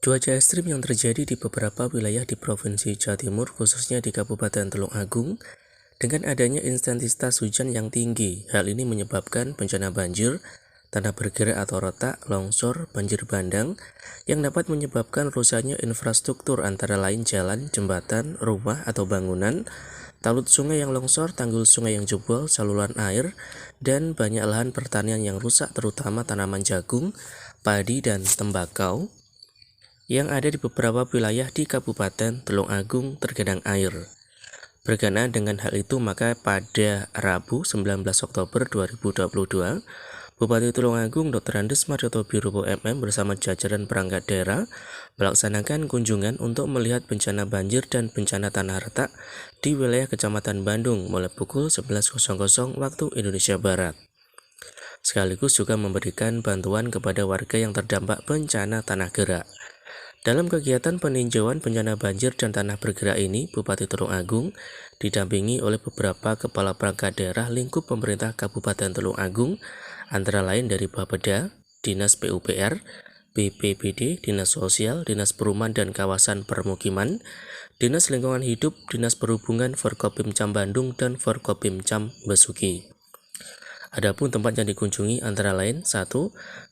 Cuaca ekstrim yang terjadi di beberapa wilayah di Provinsi Jawa Timur, khususnya di Kabupaten Tulung Agung, dengan adanya intensitas hujan yang tinggi. Hal ini menyebabkan bencana banjir, tanah bergerak atau retak, longsor, banjir bandang, yang dapat menyebabkan rusaknya infrastruktur antara lain jalan, jembatan, rumah atau bangunan, talut sungai yang longsor, tanggul sungai yang jebol, saluran air, dan banyak lahan pertanian yang rusak terutama tanaman jagung, padi, dan tembakau yang ada di beberapa wilayah di Kabupaten Tulung Agung tergenang air. Berkenaan dengan hal itu, maka pada Rabu 19 Oktober 2022, Bupati Tulung Agung Dr. Andes Marioto Birowo MM bersama jajaran perangkat daerah melaksanakan kunjungan untuk melihat bencana banjir dan bencana tanah retak di wilayah Kecamatan Bandung mulai pukul 11.00 waktu Indonesia Barat. Sekaligus juga memberikan bantuan kepada warga yang terdampak bencana tanah gerak. Dalam kegiatan peninjauan bencana banjir dan tanah bergerak ini, Bupati Tulung Agung didampingi oleh beberapa kepala perangkat daerah lingkup pemerintah Kabupaten Tulung Agung, antara lain dari Bapeda, Dinas PUPR, BPBD, Dinas Sosial, Dinas Perumahan dan Kawasan Permukiman, Dinas Lingkungan Hidup, Dinas Perhubungan, Forkopimcam Bandung, dan Forkopimcam Besuki. Adapun tempat yang dikunjungi antara lain 1.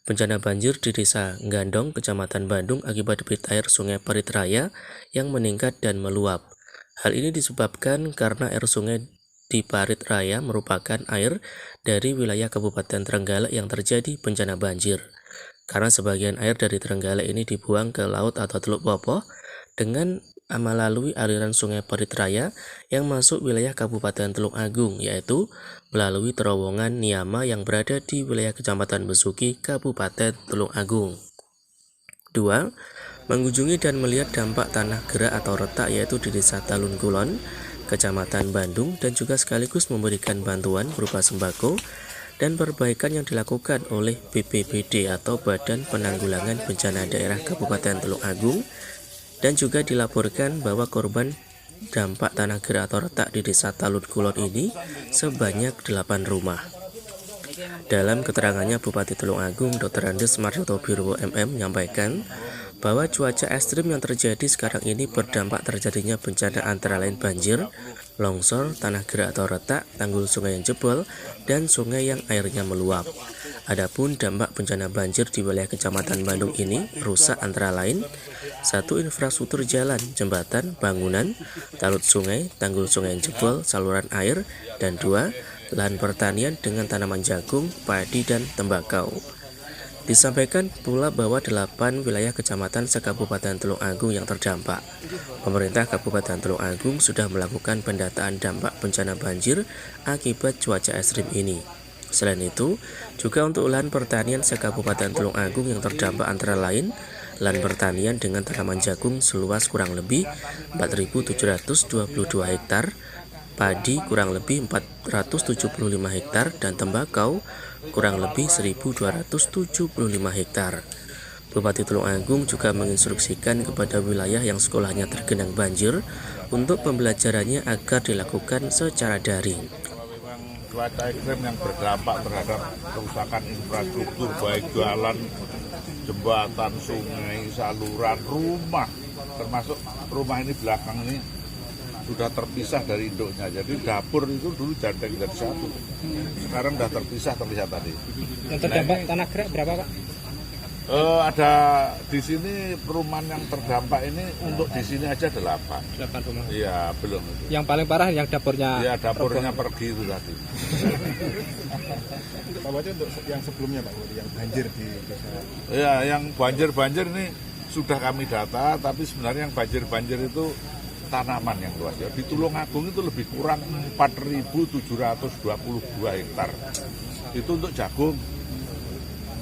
Bencana banjir di Desa Gandong, Kecamatan Bandung akibat debit air Sungai Parit Raya yang meningkat dan meluap. Hal ini disebabkan karena air sungai di Parit Raya merupakan air dari wilayah Kabupaten Trenggalek yang terjadi bencana banjir. Karena sebagian air dari Trenggalek ini dibuang ke laut atau Teluk Popoh dengan melalui aliran Sungai Parit Raya yang masuk wilayah Kabupaten Tulung Agung, yaitu melalui terowongan Niama yang berada di wilayah Kecamatan Besuki, Kabupaten Tulung Agung. 2. Mengunjungi dan melihat dampak tanah gerak atau retak yaitu di Desa Talun Kulon, Kecamatan Bandung, dan juga sekaligus memberikan bantuan berupa sembako dan perbaikan yang dilakukan oleh BPBD atau Badan Penanggulangan Bencana Daerah Kabupaten Tulung Agung, dan juga dilaporkan bahwa korban dampak tanah gerak atau retak di Desa Talun Kulon ini sebanyak 8 rumah. Dalam keterangannya, Bupati Tulung Agung Dr. Andes Marioto Birowo MM menyampaikan bahwa cuaca ekstrim yang terjadi sekarang ini berdampak terjadinya bencana antara lain banjir, longsor, tanah gerak atau retak, tanggul sungai yang jebol, dan sungai yang airnya meluap. Adapun dampak bencana banjir di wilayah Kecamatan Bandung ini rusak antara lain 1. Infrastruktur jalan, jembatan, bangunan, talut sungai, tanggul sungai yang jebol, saluran air, dan 2. Lahan pertanian dengan tanaman jagung, padi, dan tembakau. Disampaikan pula bahwa 8 wilayah kecamatan se-Kabupaten Tulung Agung yang terdampak. Pemerintah Kabupaten Tulung Agung sudah melakukan pendataan dampak bencana banjir akibat cuaca ekstrim ini. Selain itu, juga untuk lahan pertanian se-Kabupaten Tulung Agung yang terdampak antara lain lahan pertanian dengan tanaman jagung seluas kurang lebih 4.722 hektar, padi kurang lebih 475 hektar, dan tembakau kurang lebih 1.275 hektar. Bupati Tulung Agung juga menginstruksikan kepada wilayah yang sekolahnya tergenang banjir untuk pembelajarannya agar dilakukan secara daring. Cuaca ekstrem yang berdampak terhadap kerusakan infrastruktur baik jalan, jembatan, sungai, saluran, rumah, termasuk rumah ini belakang ini sudah terpisah dari induknya. Jadi dapur itu dulu jandeng jadi satu, sekarang sudah terpisah terlihat tadi. Yang terdampak tanah gerak berapa, Pak? Ada di sini perumahan yang terdampak ini untuk di sini aja 8 rumah. Iya, belum itu. Yang paling parah yang dapurnya. Iya, dapurnya pergi itu tadi. Pak Bupati, untuk yang sebelumnya Pak, yang banjir di desa. Iya, yang banjir ini sudah kami data, tapi sebenarnya yang banjir itu tanaman yang luas. Ya, di Tulung Agung itu lebih kurang 4.722 hektar. Itu untuk jagung.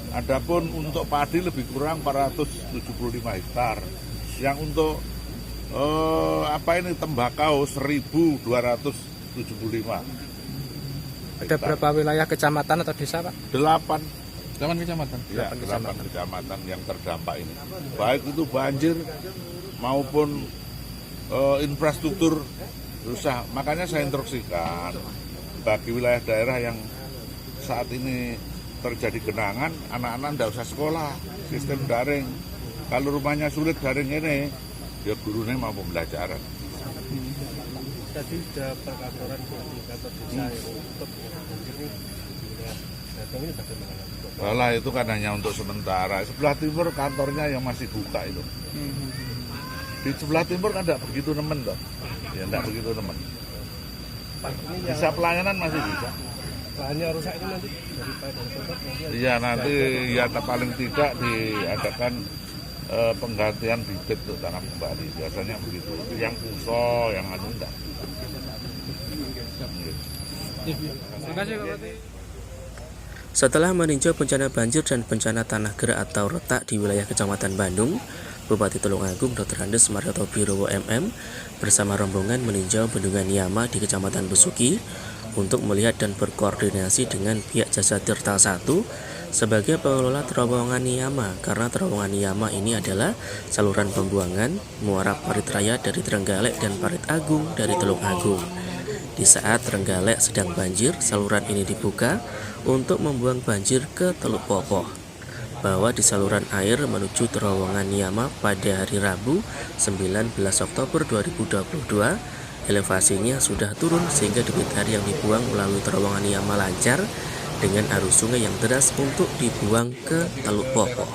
Adapun untuk padi lebih kurang 475 hektar. Yang untuk tembakau 1.275. Ada berapa wilayah kecamatan atau desa, Pak? 8 kecamatan. Ya, 8 kecamatan yang terdampak ini. Baik itu banjir maupun infrastruktur rusak. Makanya saya instruksikan bagi wilayah daerah yang saat ini terjadi genangan, anak-anak tidak usah sekolah, sistem daring. Kalau rumahnya sulit garing ini, ya gurunya mau pembelajaran. Tadi sudah perkantoran di kantor desa untuk banjir ini datang ini bagaimana? Walah itu kan hanya untuk sementara. Sebelah timur kantornya yang masih buka itu. Di sebelah timur kan tidak begitu nemen toh. Ya tidak begitu nemen. Bisa pelayanan masih bisa. Lahannya rusak itu nanti dari tempat. Iya nanti ya paling tidak diadakan penggantian bibit untuk tanam kembali. Biasanya begitu. Yang puso, yang anu enggak. Terima kasih Pak Bupati. Setelah meninjau bencana banjir dan bencana tanah gerak atau retak di wilayah Kecamatan Bandung, Bupati Tulungagung Dr. Andes Marioto Birowo MM bersama rombongan meninjau bendungan Niyama di Kecamatan Besuki untuk melihat dan berkoordinasi dengan pihak Jasa Tirta 1 sebagai pengelola terowongan Niyama, karena terowongan Niyama ini adalah saluran pembuangan muara Parit Raya dari Trenggalek dan Parit Agung dari Tulungagung. Di saat Trenggalek sedang banjir, saluran ini dibuka untuk membuang banjir ke Teluk Popoh. Bahwa di saluran air menuju terowongan Niyama pada hari Rabu 19 Oktober 2022, elevasinya sudah turun sehingga debit air yang dibuang melalui terowongan Niyama lancar dengan arus sungai yang deras untuk dibuang ke Teluk Popoh.